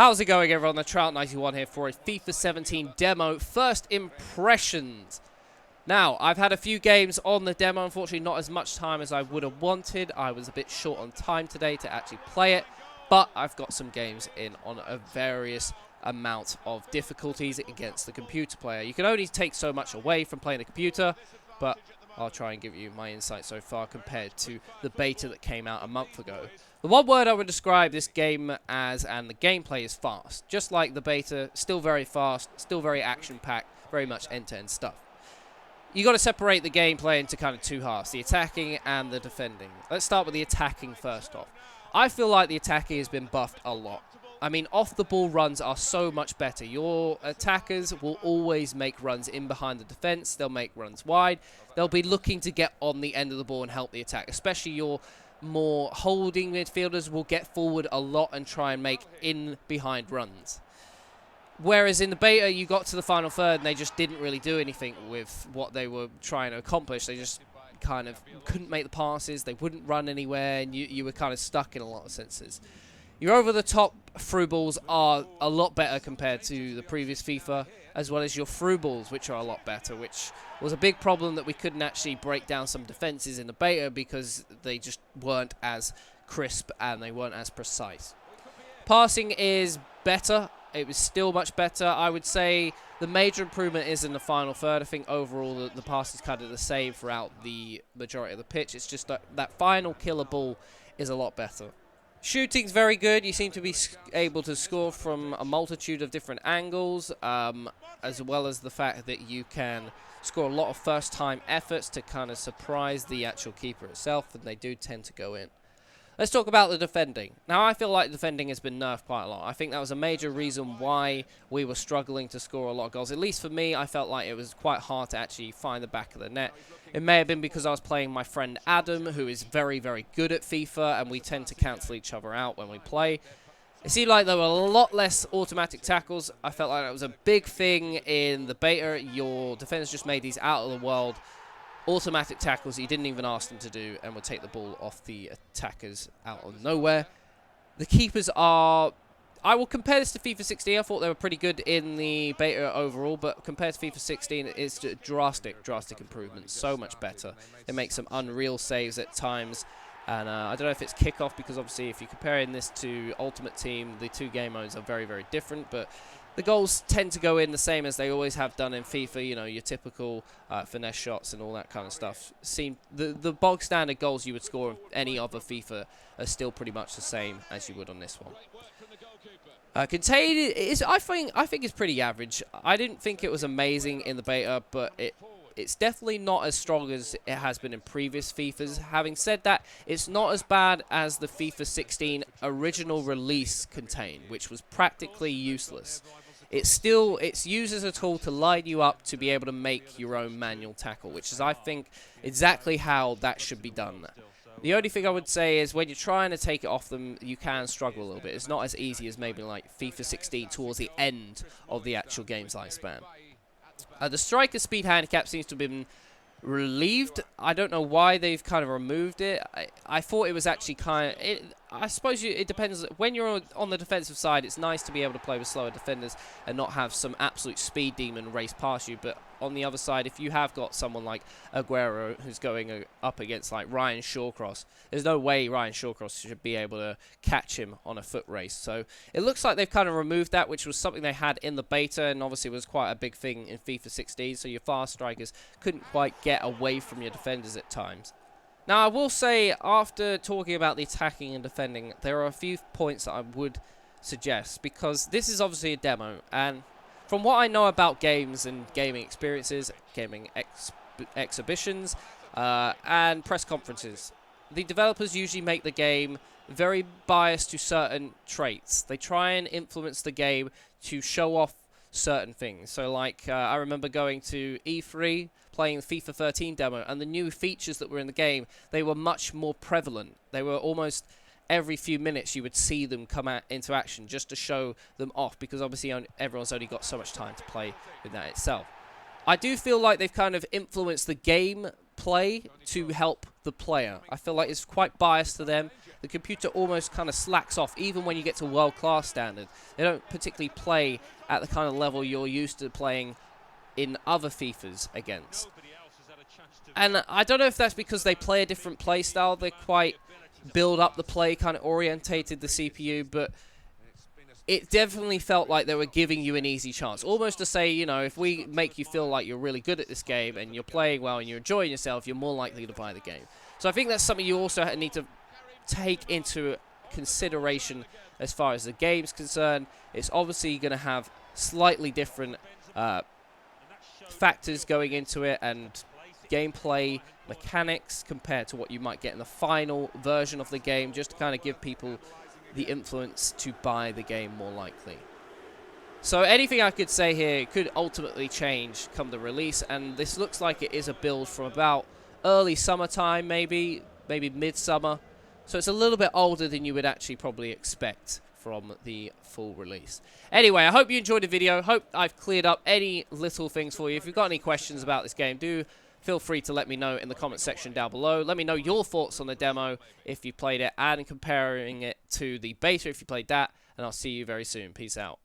How's it going, everyone? The Trout91 here for a FIFA 17 demo. First impressions. Now, I've had a few games on the demo. Unfortunately, not as much time as I would have wanted. I was a bit short on time today to actually play it. But I've got some games in on a various amount of difficulties against the computer player. You can only take so much away from playing the computer, but I'll try and give you my insight so far compared to the beta that came out a month ago. The one word I would describe this game as, and the gameplay, is fast. Just like the beta, still very fast, still very action-packed, very much end-to-end stuff. You got to separate the gameplay into kind of two halves, the attacking and the defending. Let's start with the attacking first off. I feel like the attacking has been buffed a lot. I mean, off-the-ball runs are so much better. Your attackers will always make runs in behind the defense. They'll make runs wide. They'll be looking to get on the end of the ball and help the attack. Especially your more holding midfielders will get forward a lot and try and make in-behind runs. Whereas in the beta, you got to the final third and they just didn't really do anything with what they were trying to accomplish. They just kind of couldn't make the passes. They wouldn't run anywhere, and you were kind of stuck in a lot of senses. Your over-the-top through balls are a lot better compared to the previous FIFA, as well as your through balls, which are a lot better, which was a big problem that we couldn't actually break down some defenses in the beta because they just weren't as crisp and they weren't as precise. Passing is better. It was still much better. I would say the major improvement is in the final third. I think overall the pass is kind of the same throughout the majority of the pitch. It's just that final killer ball is a lot better. Shooting's very good. You seem to be able to score from a multitude of different angles, as well as the fact that you can score a lot of first-time efforts to kind of surprise the actual keeper itself, and they do tend to go in. Let's talk about the defending. Now, I feel like defending has been nerfed quite a lot. I think that was a major reason why we were struggling to score a lot of goals. At least for me, I felt like it was quite hard to actually find the back of the net. It may have been because I was playing my friend Adam, who is very, very good at FIFA, and we tend to cancel each other out when we play. It seemed like there were a lot less automatic tackles. I felt like that was a big thing in the beta. Your defenders just made these out-of-the-world automatic tackles that you didn't even ask them to do and would take the ball off the attackers out of nowhere. The keepers are... I will compare this to FIFA 16. I thought they were pretty good in the beta overall, but compared to FIFA 16, it's drastic improvement. So much better. They make some unreal saves at times. And I don't know if it's kickoff, because obviously if you're comparing this to Ultimate Team, the two game modes are very, very different. But the goals tend to go in the same as they always have done in FIFA. You know, your typical finesse shots and all that kind of stuff. The bog standard goals you would score in any other FIFA are still pretty much the same as you would on this one. Contained is, I think it's pretty average. I didn't think it was amazing in the beta, but it's definitely not as strong as it has been in previous FIFAs. Having said that, it's not as bad as the FIFA 16 original release contained, which was practically useless. It's used as a tool to line you up to be able to make your own manual tackle, which is, I think, exactly how that should be done. The only thing I would say is when you're trying to take it off them, you can struggle a little bit. It's not as easy as maybe like FIFA 16 towards the end of the actual game's lifespan. The striker speed handicap seems to have been relieved. I don't know why they've kind of removed it. I thought it was actually kind of... I suppose it depends. When you're on the defensive side, it's nice to be able to play with slower defenders and not have some absolute speed demon race past you. But on the other side, if you have got someone like Aguero who's going up against like Ryan Shawcross, there's no way Ryan Shawcross should be able to catch him on a foot race. So it looks like they've kind of removed that, which was something they had in the beta and obviously was quite a big thing in FIFA 16. So your fast strikers couldn't quite get away from your defenders at times. Now, I will say, after talking about the attacking and defending, there are a few points that I would suggest, because this is obviously a demo, and from what I know about games and gaming experiences, gaming exhibitions, and press conferences, the developers usually make the game very biased to certain traits. They try and influence the game to show off certain things. So, like, I remember going to E3, playing the FIFA 13 demo, and the new features that were in the game, they were much more prevalent. They were almost every few minutes you would see them come out into action just to show them off, because obviously everyone's only got so much time to play with that itself. I do feel like they've kind of influenced the game play to help the player. I feel like it's quite biased to them. The computer almost kind of slacks off, even when you get to world-class standard. They don't particularly play at the kind of level you're used to playing in other FIFAs against. And I don't know if that's because they play a different play style. They quite build up the play, kind of orientated the CPU, but it definitely felt like they were giving you an easy chance. Almost to say, you know, if we make you feel like you're really good at this game and you're playing well and you're enjoying yourself, you're more likely to buy the game. So I think that's something you also need to take into consideration as far as the game's concerned. It's obviously going to have slightly different factors going into it and gameplay mechanics compared to what you might get in the final version of the game, just to kind of give people the influence to buy the game more likely. So anything I could say here could ultimately change come the release, and this looks like it is a build from about early summertime, maybe midsummer. So it's a little bit older than you would actually probably expect from the full release. Anyway, I hope you enjoyed the video. Hope I've cleared up any little things for you. If you've got any questions about this game, do feel free to let me know in the comment section down below. Let me know your thoughts on the demo if you played it and comparing it to the beta if you played that. And I'll see you very soon. Peace out.